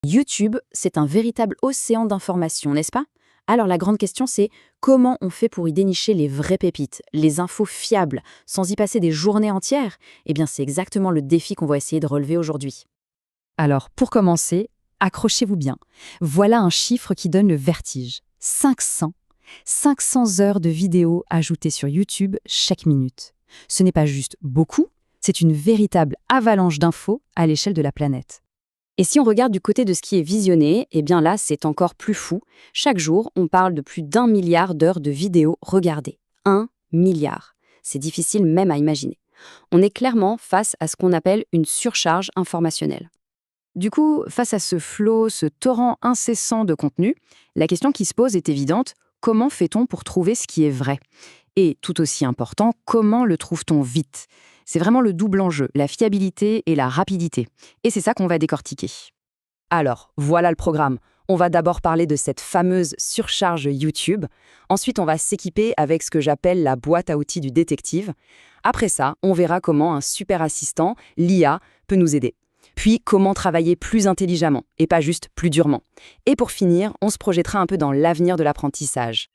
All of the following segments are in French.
YouTube, c'est un véritable océan d'informations, n'est-ce pas? Alors la grande question, c'est comment on fait pour y dénicher les vraies pépites, les infos fiables, sans y passer des journées entières? Eh bien, c'est exactement le défi qu'on va essayer de relever aujourd'hui. Alors, pour commencer, accrochez-vous bien. Voilà un chiffre qui donne le vertige. 500 heures de vidéos ajoutées sur YouTube chaque minute. Ce n'est pas juste beaucoup, c'est une véritable avalanche d'infos à l'échelle de la planète. Et si on regarde du côté de ce qui est visionné, eh bien là, c'est encore plus fou. Chaque jour, on parle de plus d'1 milliard d'heures de vidéos regardées. 1 milliard. C'est difficile même à imaginer. On est clairement face à ce qu'on appelle une surcharge informationnelle. Du coup, face à ce flot, ce torrent incessant de contenu, la question qui se pose est évidente, comment fait-on pour trouver ce qui est vrai? Et tout aussi important, comment le trouve-t-on vite? C'est vraiment le double enjeu, la fiabilité et la rapidité. Et c'est ça qu'on va décortiquer. Alors, voilà le programme. On va d'abord parler de cette fameuse surcharge YouTube. Ensuite, on va s'équiper avec ce que j'appelle la boîte à outils du détective. Après ça, on verra comment un super assistant, l'IA, peut nous aider. Puis, comment travailler plus intelligemment et pas juste plus durement. Et pour finir, on se projettera un peu dans l'avenir de l'apprentissage.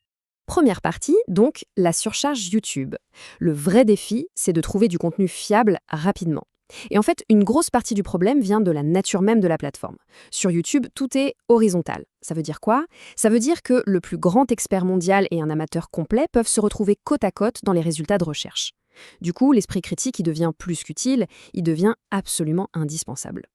Première partie, donc, la surcharge YouTube. Le vrai défi, c'est de trouver du contenu fiable rapidement. Et en fait, une grosse partie du problème vient de la nature même de la plateforme. Sur YouTube, tout est horizontal. Ça veut dire quoi? Ça veut dire que le plus grand expert mondial et un amateur complet peuvent se retrouver côte à côte dans les résultats de recherche. Du coup, l'esprit critique, il devient plus qu'utile, il devient absolument indispensable.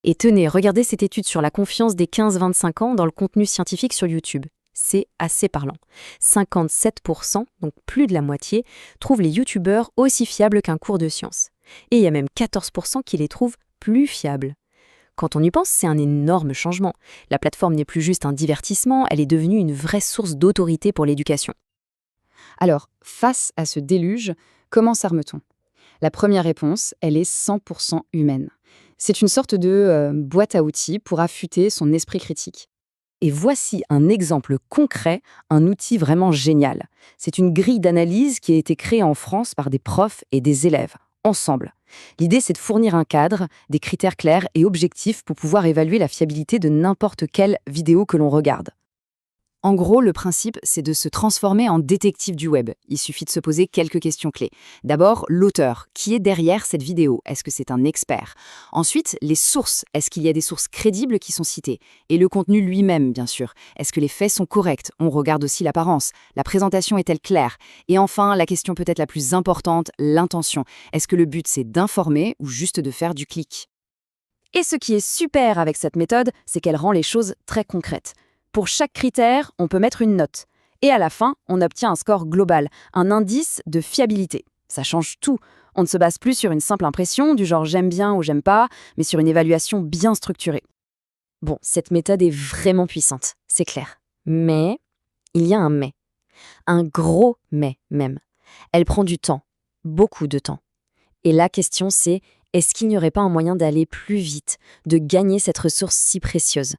Et tenez, regardez cette étude sur la confiance des 15-25 ans dans le contenu scientifique sur YouTube. C'est assez parlant. 57%, donc plus de la moitié, trouvent les youtubeurs aussi fiables qu'un cours de sciences. Et il y a même 14% qui les trouvent plus fiables. Quand on y pense, c'est un énorme changement. La plateforme n'est plus juste un divertissement, elle est devenue une vraie source d'autorité pour l'éducation. Alors, face à ce déluge, comment s'arme-t-on? La première réponse, elle est 100% humaine. C'est une sorte de boîte à outils pour affûter son esprit critique. Et voici un exemple concret, un outil vraiment génial. C'est une grille d'analyse qui a été créée en France par des profs et des élèves, ensemble. L'idée, c'est de fournir un cadre, des critères clairs et objectifs pour pouvoir évaluer la fiabilité de n'importe quelle vidéo que l'on regarde. En gros, le principe, c'est de se transformer en détective du web. Il suffit de se poser quelques questions clés. D'abord, l'auteur. Qui est derrière cette vidéo? Est-ce que c'est un expert? Ensuite, les sources. Est-ce qu'il y a des sources crédibles qui sont citées? Et le contenu lui-même, bien sûr. Est-ce que les faits sont corrects? On regarde aussi l'apparence. La présentation est-elle claire? Et enfin, la question peut-être la plus importante, l'intention. Est-ce que le but, c'est d'informer ou juste de faire du clic? Et ce qui est super avec cette méthode, c'est qu'elle rend les choses très concrètes. Pour chaque critère, on peut mettre une note. Et à la fin, on obtient un score global, un indice de fiabilité. Ça change tout. On ne se base plus sur une simple impression, du genre j'aime bien ou j'aime pas, mais sur une évaluation bien structurée. Bon, cette méthode est vraiment puissante, c'est clair. Mais, il y a un mais. Un gros mais même. Elle prend du temps, beaucoup de temps. Et la question c'est, est-ce qu'il n'y aurait pas un moyen d'aller plus vite, de gagner cette ressource si précieuse?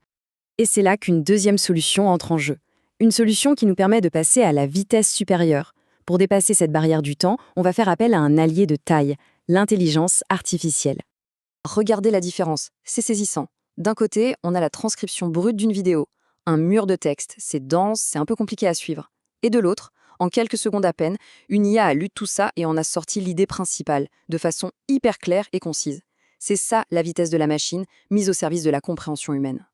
Et c'est là qu'une deuxième solution entre en jeu. Une solution qui nous permet de passer à la vitesse supérieure. Pour dépasser cette barrière du temps, on va faire appel à un allié de taille, l'intelligence artificielle. Regardez la différence, c'est saisissant. D'un côté, on a la transcription brute d'une vidéo, un mur de texte, c'est dense, c'est un peu compliqué à suivre. Et de l'autre, en quelques secondes à peine, une IA a lu tout ça et en a sorti l'idée principale, de façon hyper claire et concise. C'est ça la vitesse de la machine, mise au service de la compréhension humaine.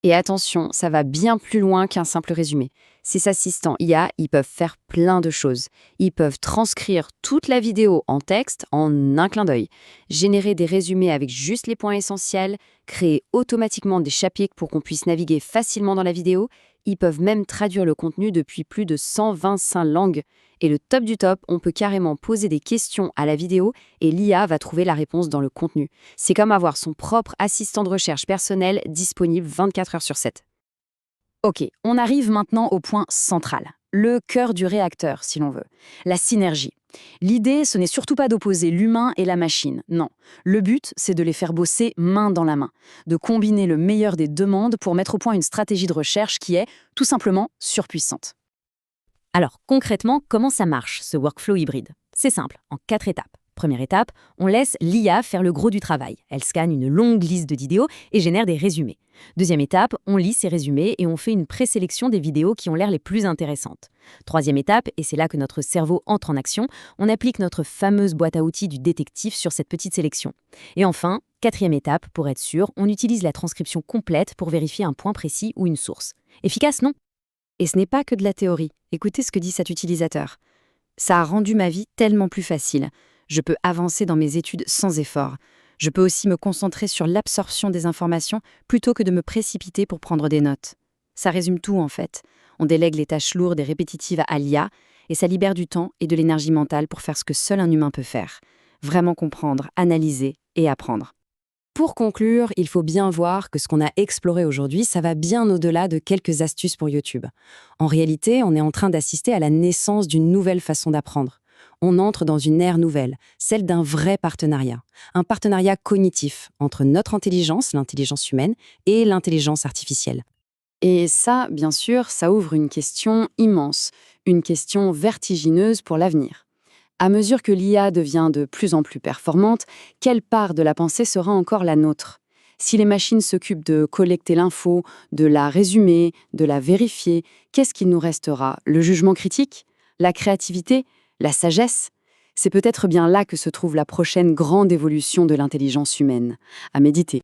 Et attention, ça va bien plus loin qu'un simple résumé. Ces assistants IA, ils peuvent faire plein de choses. Ils peuvent transcrire toute la vidéo en texte en un clin d'œil, générer des résumés avec juste les points essentiels, créer automatiquement des chapitres pour qu'on puisse naviguer facilement dans la vidéo. Ils peuvent même traduire le contenu depuis plus de 125 langues. Et le top du top, on peut carrément poser des questions à la vidéo et l'IA va trouver la réponse dans le contenu. C'est comme avoir son propre assistant de recherche personnel disponible 24 heures sur 7. Ok, on arrive maintenant au point central, le cœur du réacteur, si l'on veut, la synergie. L'idée, ce n'est surtout pas d'opposer l'humain et la machine, non. Le but, c'est de les faire bosser main dans la main, de combiner le meilleur des deux mondes pour mettre au point une stratégie de recherche qui est, tout simplement, surpuissante. Alors, concrètement, comment ça marche, ce workflow hybride? C'est simple, en 4 étapes. Première étape, on laisse l'IA faire le gros du travail. Elle scanne une longue liste de vidéos et génère des résumés. Deuxième étape, on lit ces résumés et on fait une présélection des vidéos qui ont l'air les plus intéressantes. Troisième étape, et c'est là que notre cerveau entre en action, on applique notre fameuse boîte à outils du détective sur cette petite sélection. Et enfin, quatrième étape, pour être sûr, on utilise la transcription complète pour vérifier un point précis ou une source. Efficace, non? Et ce n'est pas que de la théorie. Écoutez ce que dit cet utilisateur. Ça a rendu ma vie tellement plus facile. Je peux avancer dans mes études sans effort. Je peux aussi me concentrer sur l'absorption des informations plutôt que de me précipiter pour prendre des notes. Ça résume tout en fait. On délègue les tâches lourdes et répétitives à l'IA et ça libère du temps et de l'énergie mentale pour faire ce que seul un humain peut faire. Vraiment comprendre, analyser et apprendre. Pour conclure, il faut bien voir que ce qu'on a exploré aujourd'hui, ça va bien au-delà de quelques astuces pour YouTube. En réalité, on est en train d'assister à la naissance d'une nouvelle façon d'apprendre. On entre dans une ère nouvelle, celle d'un vrai partenariat. Un partenariat cognitif entre notre intelligence, l'intelligence humaine, et l'intelligence artificielle. Et ça, bien sûr, ça ouvre une question immense, une question vertigineuse pour l'avenir. À mesure que l'IA devient de plus en plus performante, quelle part de la pensée sera encore la nôtre? Si les machines s'occupent de collecter l'info, de la résumer, de la vérifier, qu'est-ce qu'il nous restera? Le jugement critique? La créativité? La sagesse? C'est peut-être bien là que se trouve la prochaine grande évolution de l'intelligence humaine. À méditer.